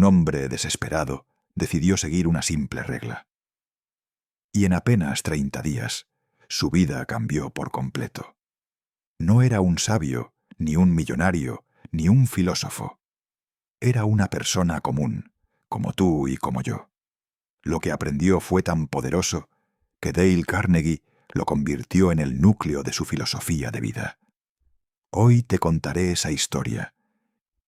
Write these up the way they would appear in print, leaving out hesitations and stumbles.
hombre desesperado decidió seguir una simple regla. Y en apenas 30 días, su vida cambió por completo. No era un sabio, ni un millonario, ni un filósofo. Era una persona común, como tú y como yo. Lo que aprendió fue tan poderoso que Dale Carnegie lo convirtió en el núcleo de su filosofía de vida. Hoy te contaré esa historia,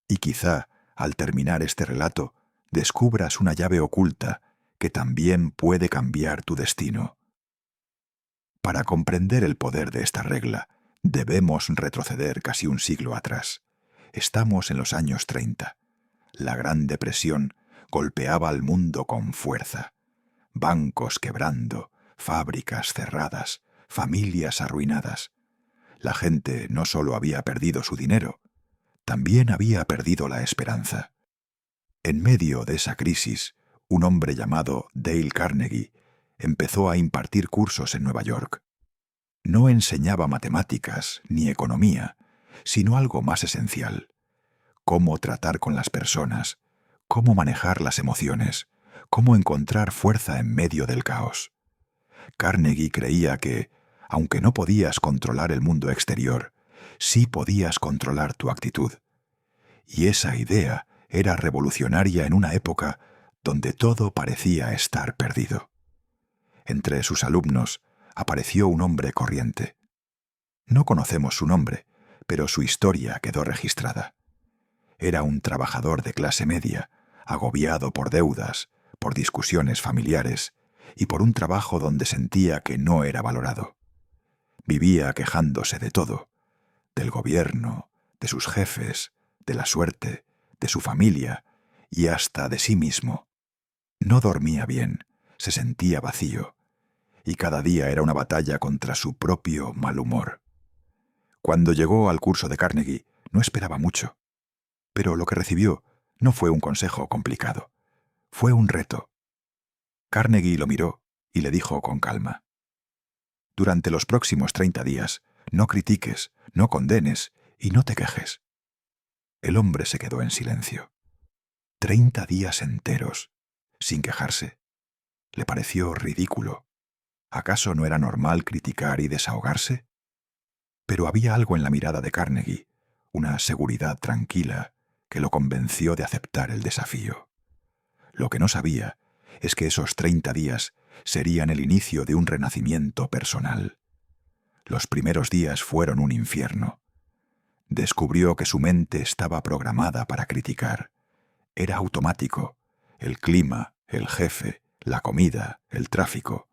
y quizá, al terminar este relato, descubras una llave oculta que también puede cambiar tu destino. Para comprender el poder de esta regla, debemos retroceder casi un siglo atrás. Estamos en los años 30. La Gran Depresión golpeaba al mundo con fuerza. Bancos quebrando, fábricas cerradas, familias arruinadas. La gente no solo había perdido su dinero, también había perdido la esperanza. En medio de esa crisis, un hombre llamado Dale Carnegie empezó a impartir cursos en Nueva York. No enseñaba matemáticas ni economía, sino algo más esencial: cómo tratar con las personas, cómo manejar las emociones, cómo encontrar fuerza en medio del caos. Carnegie creía que, aunque no podías controlar el mundo exterior, sí podías controlar tu actitud. Y esa idea era revolucionaria en una época donde todo parecía estar perdido. Entre sus alumnos apareció un hombre corriente. No conocemos su nombre, pero su historia quedó registrada. Era un trabajador de clase media, agobiado por deudas, por discusiones familiares y por un trabajo donde sentía que no era valorado. Vivía quejándose de todo: del gobierno, de sus jefes, de la suerte, de su familia y hasta de sí mismo. No dormía bien, se sentía vacío, y cada día era una batalla contra su propio mal humor. Cuando llegó al curso de Carnegie, no esperaba mucho, pero lo que recibió no fue un consejo complicado, fue un reto. Carnegie lo miró y le dijo con calma: durante los próximos 30 días, no critiques, no condenes y no te quejes. El hombre se quedó en silencio. 30 días enteros, sin quejarse. Le pareció ridículo. ¿Acaso no era normal criticar y desahogarse? Pero había algo en la mirada de Carnegie, una seguridad tranquila, que lo convenció de aceptar el desafío. Lo que no sabía es que esos 30 días serían el inicio de un renacimiento personal. Los primeros días fueron un infierno. Descubrió que su mente estaba programada para criticar. Era automático. El clima, el jefe, la comida, el tráfico,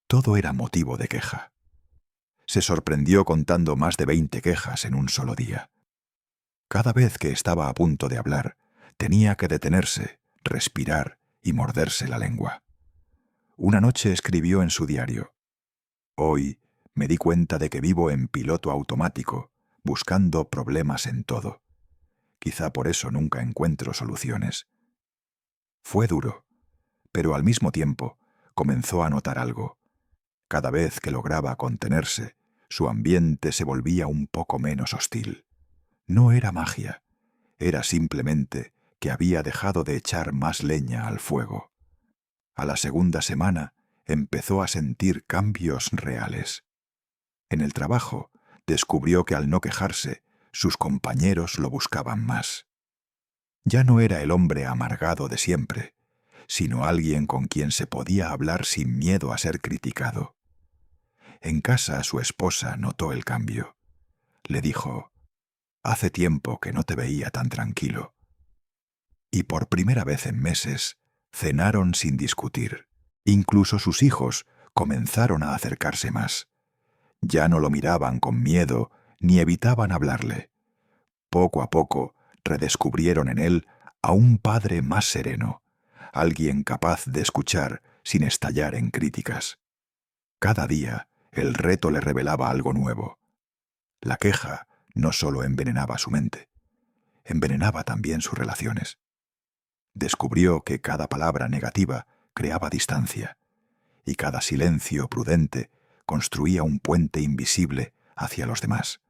todo era motivo de queja. Se sorprendió contando más de 20 quejas en un solo día. Cada vez que estaba a punto de hablar, tenía que detenerse, respirar y morderse la lengua. Una noche escribió en su diario: hoy me di cuenta de que vivo en piloto automático, buscando problemas en todo. Quizá por eso nunca encuentro soluciones. Fue duro, pero al mismo tiempo comenzó a notar algo. Cada vez que lograba contenerse, su ambiente se volvía un poco menos hostil. No era magia, era simplemente que había dejado de echar más leña al fuego. A la segunda semana empezó a sentir cambios reales. En el trabajo descubrió que al no quejarse, sus compañeros lo buscaban más. Ya no era el hombre amargado de siempre, sino alguien con quien se podía hablar sin miedo a ser criticado. En casa su esposa notó el cambio. Le dijo: hace tiempo que no te veía tan tranquilo. Y por primera vez en meses, cenaron sin discutir. Incluso sus hijos comenzaron a acercarse más. Ya no lo miraban con miedo ni evitaban hablarle. Poco a poco redescubrieron en él a un padre más sereno, alguien capaz de escuchar sin estallar en críticas. Cada día el reto le revelaba algo nuevo. La queja no solo envenenaba su mente, envenenaba también sus relaciones. Descubrió que cada palabra negativa creaba distancia, y cada silencio prudente construía un puente invisible hacia los demás.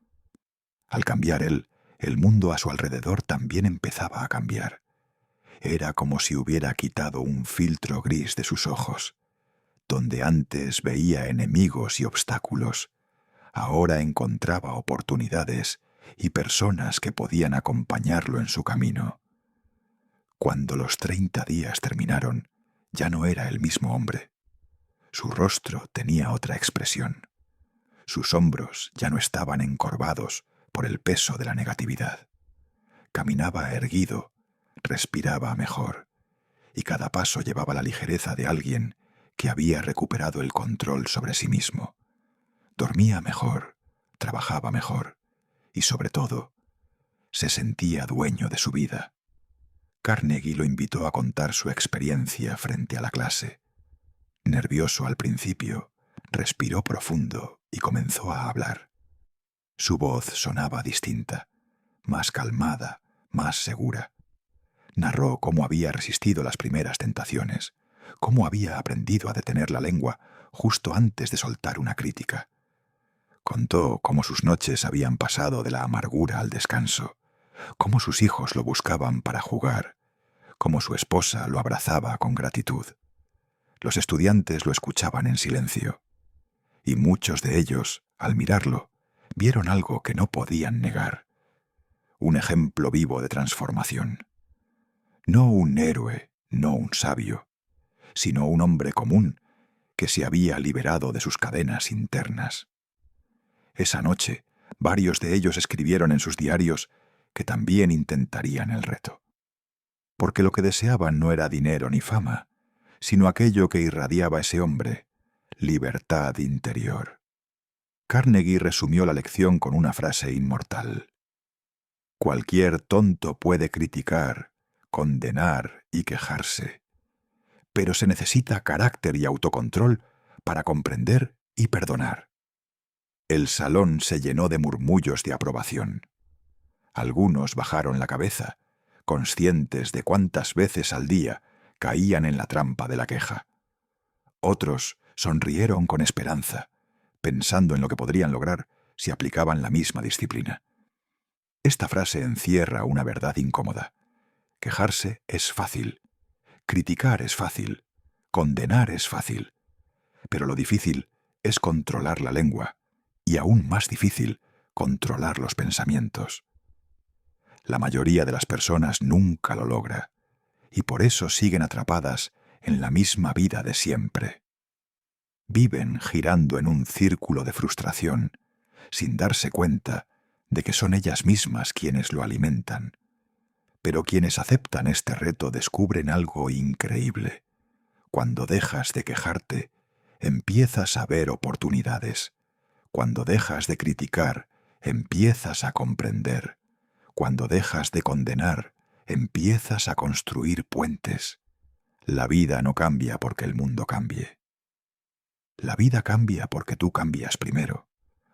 Al cambiar él, el mundo a su alrededor también empezaba a cambiar. Era como si hubiera quitado un filtro gris de sus ojos. Donde antes veía enemigos y obstáculos, ahora encontraba oportunidades y personas que podían acompañarlo en su camino. Cuando los 30 días terminaron, ya no era el mismo hombre. Su rostro tenía otra expresión. Sus hombros ya no estaban encorvados por el peso de la negatividad. Caminaba erguido, respiraba mejor, y cada paso llevaba la ligereza de alguien que había recuperado el control sobre sí mismo. Dormía mejor, trabajaba mejor, y sobre todo, se sentía dueño de su vida. Carnegie lo invitó a contar su experiencia frente a la clase. Nervioso al principio, respiró profundo y comenzó a hablar. Su voz sonaba distinta, más calmada, más segura. Narró cómo había resistido las primeras tentaciones, cómo había aprendido a detener la lengua justo antes de soltar una crítica. Contó cómo sus noches habían pasado de la amargura al descanso, cómo sus hijos lo buscaban para jugar, cómo su esposa lo abrazaba con gratitud. Los estudiantes lo escuchaban en silencio, y muchos de ellos, al mirarlo, vieron algo que no podían negar, un ejemplo vivo de transformación. No un héroe, no un sabio, sino un hombre común que se había liberado de sus cadenas internas. Esa noche, varios de ellos escribieron en sus diarios que también intentarían el reto. Porque lo que deseaban no era dinero ni fama, sino aquello que irradiaba ese hombre, libertad interior. Carnegie resumió la lección con una frase inmortal. Cualquier tonto puede criticar, condenar y quejarse, pero se necesita carácter y autocontrol para comprender y perdonar. El salón se llenó de murmullos de aprobación. Algunos bajaron la cabeza, conscientes de cuántas veces al día caían en la trampa de la queja. Otros sonrieron con esperanza, pensando en lo que podrían lograr si aplicaban la misma disciplina. Esta frase encierra una verdad incómoda. Quejarse es fácil, criticar es fácil, condenar es fácil, pero lo difícil es controlar la lengua y aún más difícil, controlar los pensamientos. La mayoría de las personas nunca lo logra, y por eso siguen atrapadas en la misma vida de siempre. Viven girando en un círculo de frustración, sin darse cuenta de que son ellas mismas quienes lo alimentan. Pero quienes aceptan este reto descubren algo increíble. Cuando dejas de quejarte, empiezas a ver oportunidades. Cuando dejas de criticar, empiezas a comprender. Cuando dejas de condenar, empiezas a construir puentes. La vida no cambia porque el mundo cambie. La vida cambia porque tú cambias primero.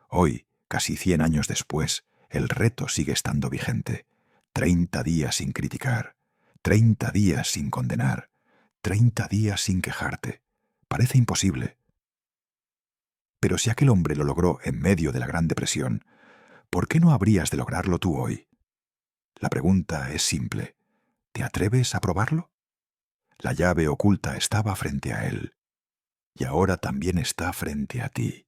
Hoy, casi 100 años después, el reto sigue estando vigente. 30 días sin criticar, 30 días sin condenar, 30 días sin quejarte. Parece imposible. Pero si aquel hombre lo logró en medio de la Gran Depresión, ¿por qué no habrías de lograrlo tú hoy? La pregunta es simple. ¿Te atreves a probarlo? La llave oculta estaba frente a él, y ahora también está frente a ti.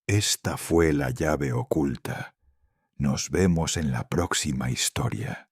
Esta fue la llave oculta. Nos vemos en la próxima historia.